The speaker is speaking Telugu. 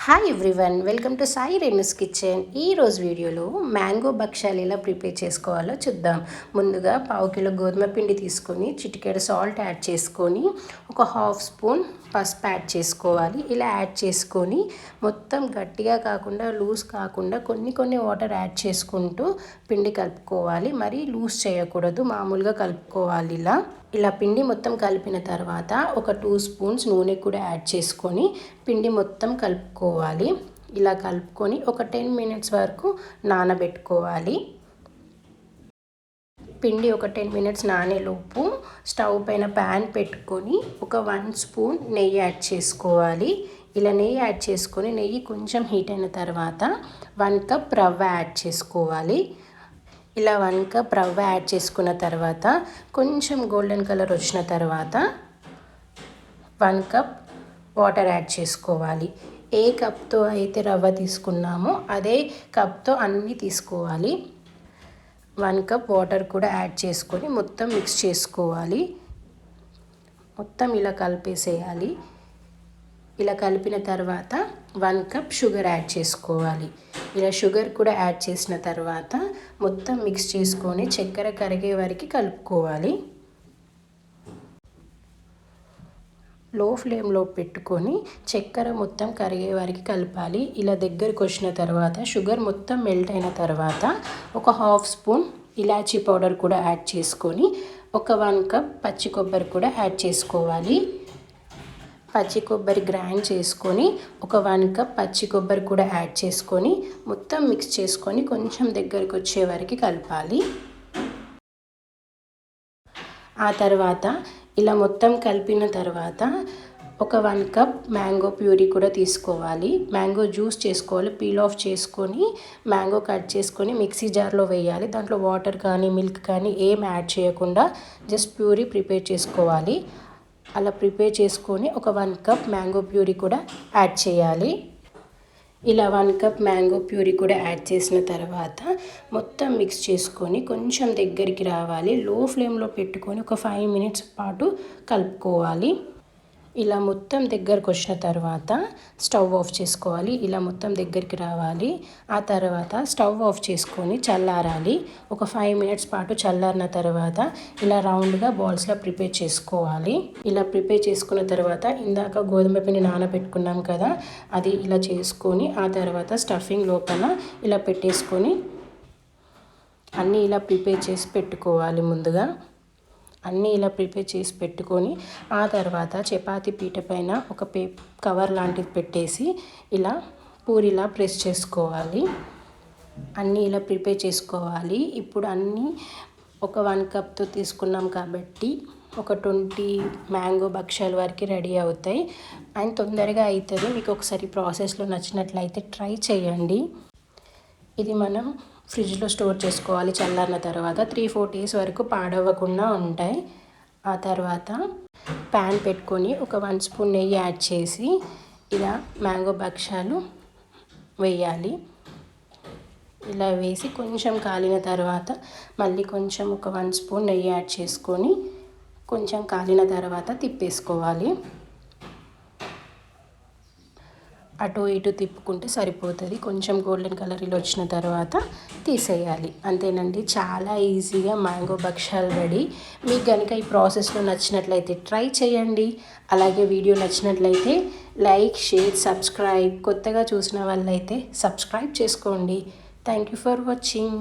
Hi everyone, welcome to Sai Renu's kitchen. ఈరోజు వీడియోలో మ్యాంగో భక్షాలు ఎలా ప్రిపేర్ చేసుకోవాలో చూద్దాం. ముందుగా పావు కిలో గోధుమ పిండి తీసుకొని చిటికెడు సాల్ట్ యాడ్ చేసుకొని ఒక హాఫ్ స్పూన్ పసుపు యాడ్ చేసుకోవాలి. ఇలా యాడ్ చేసుకొని మొత్తం గట్టిగా కాకుండా లూజ్ కాకుండా కొన్ని వాటర్ యాడ్ చేసుకుంటూ పిండి కలుపుకోవాలి. మరీ లూజ్ చేయకూడదు, మామూలుగా కలుపుకోవాలి. ఇలా పిండి మొత్తం కలిపిన తర్వాత ఒక 2 స్పూన్స్ నూనె కూడా యాడ్ చేసుకొని పిండి మొత్తం కలుపుకోవాలి. ఇలా కలుపుకొని ఒక 10 మినిట్స్ వరకు నానబెట్టుకోవాలి. పిండి ఒక 10 మినిట్స్ నానేలోపు స్టవ్ పైన ప్యాన్ పెట్టుకొని ఒక 1 స్పూన్ నెయ్యి యాడ్ చేసుకోవాలి. ఇలా నెయ్యి యాడ్ చేసుకొని నెయ్యి కొంచెం హీట్ అయిన తర్వాత 1 కప్ రవ్వ యాడ్ చేసుకోవాలి. ఇలా 1 కప్ రవ్వ యాడ్ చేసుకున్న తర్వాత కొంచెం గోల్డెన్ కలర్ వచ్చిన తర్వాత 1 కప్ వాటర్ యాడ్ చేసుకోవాలి. ఏ కప్తో అయితే రవ్వ తీసుకున్నామో అదే కప్తో అన్నీ తీసుకోవాలి. 1 కప్ వాటర్ కూడా యాడ్ చేసుకొని మొత్తం మిక్స్ చేసుకోవాలి. మొత్తం ఇలా కలిపేసేయాలి. ఇలా కలిపిన తర్వాత 1 కప్ షుగర్ యాడ్ చేసుకోవాలి. ఇలా షుగర్ కూడా యాడ్ చేసిన తర్వాత మొత్తం మిక్స్ చేసుకొని చక్కెర కరిగే వరకు కలుపుకోవాలి. లో ఫ్లేమ్లో పెట్టుకొని చక్కెర మొత్తం కరిగే వరకు కలపాలి. ఇలా దగ్గరకు వచ్చిన తర్వాత షుగర్ మొత్తం మెల్ట్ అయిన తర్వాత ఒక హాఫ్ స్పూన్ ఇలాచీ పౌడర్ కూడా యాడ్ చేసుకొని ఒక 1 కప్ పచ్చి కొబ్బరి కూడా యాడ్ చేసుకోవాలి. పచ్చి కొబ్బరి గ్రైండ్ చేసుకొని ఒక 1 కప్ పచ్చి కొబ్బరి కూడా యాడ్ చేసుకొని మొత్తం మిక్స్ చేసుకొని కొంచెం దగ్గరికి వచ్చే వరకు కలపాలి. ఆ తర్వాత ఇలా మొత్తం కలిపిన తర్వాత ఒక 1 కప్ మ్యాంగో ప్యూరీ కూడా తీసుకోవాలి. మ్యాంగో జ్యూస్ చేసుకోవాలి. పీల్ ఆఫ్ చేసుకొని మ్యాంగో కట్ చేసుకొని మిక్సీ జార్లో వేయాలి. దాంట్లో వాటర్ కానీ మిల్క్ కానీ ఏం యాడ్ చేయకుండా జస్ట్ ప్యూరీ ప్రిపేర్ చేసుకోవాలి. అలా ప్రిపేర్ చేసుకొని ఒక 1 కప్ మ్యాంగో ప్యూరీ కూడా యాడ్ చేయాలి. ఇలా 1 కప్ మ్యాంగో ప్యూరీ కూడా యాడ్ చేసిన తర్వాత మొత్తం మిక్స్ చేసుకొని కొంచెం దగ్గరికి రావాలి. లో ఫ్లేమ్లో పెట్టుకొని ఒక 5 మినిట్స్ పాటు కలుపుకోవాలి. ఇలా మొత్తం దగ్గరకు వచ్చిన తర్వాత స్టవ్ ఆఫ్ చేసుకోవాలి. ఇలా మొత్తం దగ్గరికి రావాలి. ఆ తర్వాత స్టవ్ ఆఫ్ చేసుకొని చల్లారాలి. ఒక 5 మినిట్స్ పాటు చల్లారిన తర్వాత ఇలా రౌండ్గా బాల్స్లా ప్రిపేర్ చేసుకోవాలి. ఇలా ప్రిపేర్ చేసుకున్న తర్వాత ఇందాక గోధుమ పిండి నానబెట్టుకున్నాం కదా, అది ఇలా చేసుకొని ఆ తర్వాత స్టఫింగ్ లోపల ఇలా పెట్టేసుకొని అన్నీ ఇలా ప్రిపేర్ చేసి పెట్టుకోవాలి. ముందుగా అన్నీ ఇలా ప్రిపేర్ చేసి పెట్టుకొని ఆ తర్వాత చపాతీ పీట పైన ఒక కవర్ లాంటిది పెట్టేసి ఇలా పూరిలా ప్రెస్ చేసుకోవాలి. అన్నీ ఇలా ప్రిపేర్ చేసుకోవాలి. ఇప్పుడు అన్నీ ఒక 1 కప్తో తీసుకున్నాం కాబట్టి ఒక 20 మ్యాంగో భక్షాల వరకు రెడీ అవుతాయి. అండ్ తొందరగా అవుతుంది. మీకు ఒకసారి ప్రాసెస్లో నచ్చినట్లయితే ట్రై చేయండి. ఇది మనం ఫ్రిడ్జ్లో స్టోర్ చేసుకోవాలి. చల్లారిన తర్వాత 3-4 డేస్ వరకు పాడవకుండా ఉంటాయి. ఆ తర్వాత ప్యాన్ పెట్టుకొని ఒక 1 స్పూన్ నెయ్యి యాడ్ చేసి ఇలా మ్యాంగో భక్షాలు వేయాలి. ఇలా వేసి కొంచెం కాలిన తర్వాత మళ్ళీ కొంచెం ఒక 1 స్పూన్ నెయ్యి యాడ్ చేసుకొని కొంచెం కాలిన తర్వాత తిప్పేసుకోవాలి. అటు ఇటు తిప్పుకుంటే సరిపోతుంది. కొంచెం గోల్డెన్ కలర్ ఇలా వచ్చిన తర్వాత తీసేయాలి. అంతేనండి, చాలా ఈజీగా మ్యాంగో భక్షాలు రెడీ. మీకు కనుక ఈ ప్రాసెస్లో నచ్చినట్లయితే ట్రై చేయండి. అలాగే వీడియో నచ్చినట్లయితే లైక్, షేర్, సబ్స్క్రైబ్. కొత్తగా చూసిన వాళ్ళైతే సబ్స్క్రైబ్ చేసుకోండి. Thank you for watching.